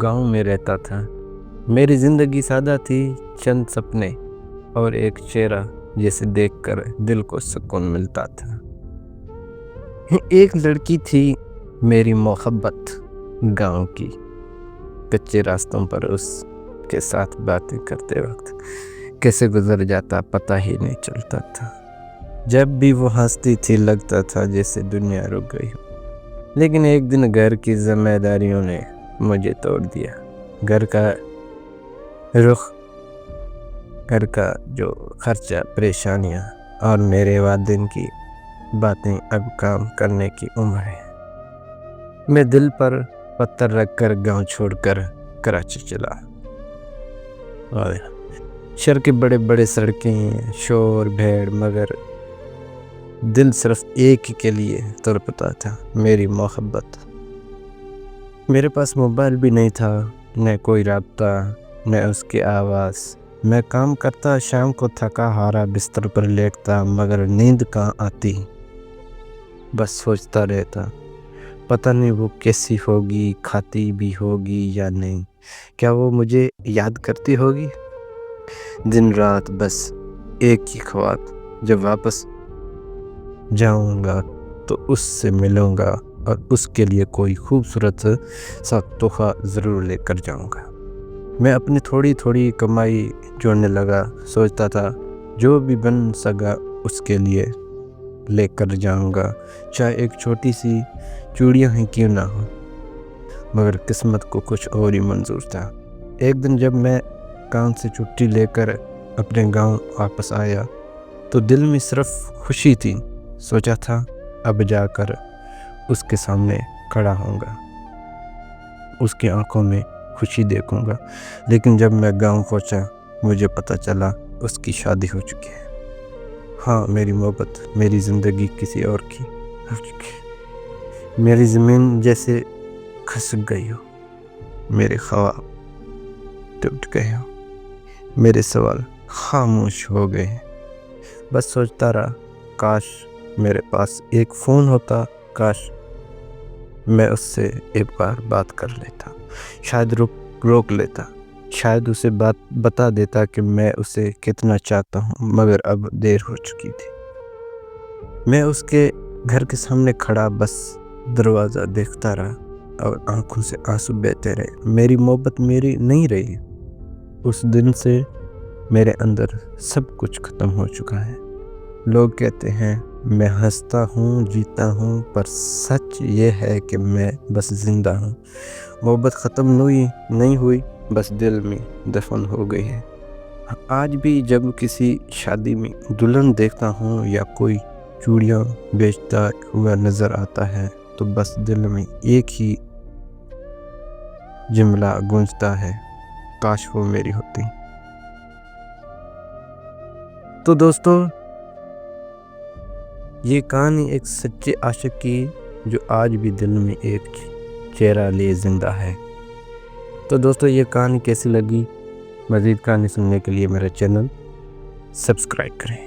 گاؤں میں رہتا تھا۔ میری زندگی سادہ تھی، چند سپنے اور ایک چہرہ جسے دیکھ کر دل کو سکون ملتا تھا۔ ایک لڑکی تھی میری محبت گاؤں کی، کچے راستوں پر اس کے ساتھ باتیں کرتے وقت کیسے گزر جاتا پتہ ہی نہیں چلتا تھا۔ جب بھی وہ ہنستی تھی لگتا تھا جیسے دنیا رک گئی ہو۔ لیکن ایک دن گھر کی ذمہ داریوں نے مجھے توڑ دیا۔ گھر کا جو خرچہ، پریشانیاں اور میرے والدین کی باتیں اب کام کرنے کی عمر ہے۔ میں دل پر پتھر رکھ کر گاؤں چھوڑ کر کراچی چلا۔ شہر کے بڑے بڑے سڑکیں، شور، بھیڑ، مگر دل صرف ایک ہی کے لیے تڑپتا تھا، میری محبت۔ میرے پاس موبائل بھی نہیں تھا، نہ کوئی رابطہ، نہ اس کی آواز۔ میں کام کرتا، شام کو تھکا ہارا بستر پر لیٹتا، مگر نیند کہاں آتی، بس سوچتا رہتا، پتہ نہیں وہ کیسی ہوگی، کھاتی بھی ہوگی یا نہیں، کیا وہ مجھے یاد کرتی ہوگی۔ دن رات بس ایک ہی خواب، جب واپس جاؤں گا تو اس سے ملوں گا اور اس کے لیے کوئی خوبصورت سا تحفہ ضرور لے کر جاؤں گا۔ میں اپنی تھوڑی تھوڑی کمائی جوڑنے لگا، سوچتا تھا جو بھی بن سکا اس کے لیے لے کر جاؤں گا، چاہے ایک چھوٹی سی چوڑیاں ہی کیوں نہ ہو، مگر قسمت کو کچھ اور ہی منظور تھا۔ ایک دن جب میں کام سے چھٹی لے کر اپنے گاؤں واپس آیا تو دل میں صرف خوشی تھی۔ سوچا تھا اب جا کر اس کے سامنے کھڑا ہوں گا، اس کی آنکھوں میں خوشی دیکھوں گا، لیکن جب میں گاؤں پہنچا مجھے پتہ چلا اس کی شادی ہو چکی ہے۔ ہاں، میری محبت، میری زندگی کسی اور کی ہو چکی ہے۔ میری زمین جیسے کھسک گئی ہو، میرے خواب ٹوٹ گئے ہو، میرے سوال خاموش ہو گئے ہیں۔ بس سوچتا رہا، کاش میرے پاس ایک فون ہوتا، کاش میں اس سے ایک بار بات کر لیتا، شاید روک لیتا، شاید اسے بات بتا دیتا کہ میں اسے کتنا چاہتا ہوں، مگر اب دیر ہو چکی تھی۔ میں اس کے گھر کے سامنے کھڑا بس دروازہ دیکھتا رہا اور آنکھوں سے آنسو بہتے رہے۔ میری محبت میری نہیں رہی۔ اس دن سے میرے اندر سب کچھ ختم ہو چکا ہے۔ لوگ کہتے ہیں میں ہنستا ہوں، جیتا ہوں، پر سچ یہ ہے کہ میں بس زندہ ہوں۔ محبت ختم نہیں ہوئی، بس دل میں دفن ہو گئی ہے۔ آج بھی جب کسی شادی میں دلہن دیکھتا ہوں یا کوئی چوڑیاں بیچتا ہوا نظر آتا ہے تو بس دل میں ایک ہی جملہ گونجتا ہے، کاش وہ میری ہوتی۔ تو دوستو، یہ کہانی ایک سچے عاشق کی جو آج بھی دل میں ایک چہرہ لیے زندہ ہے۔ تو دوستو، یہ کہانی کیسی لگی؟ مزید کہانی سننے کے لیے میرا چینل سبسکرائب کریں۔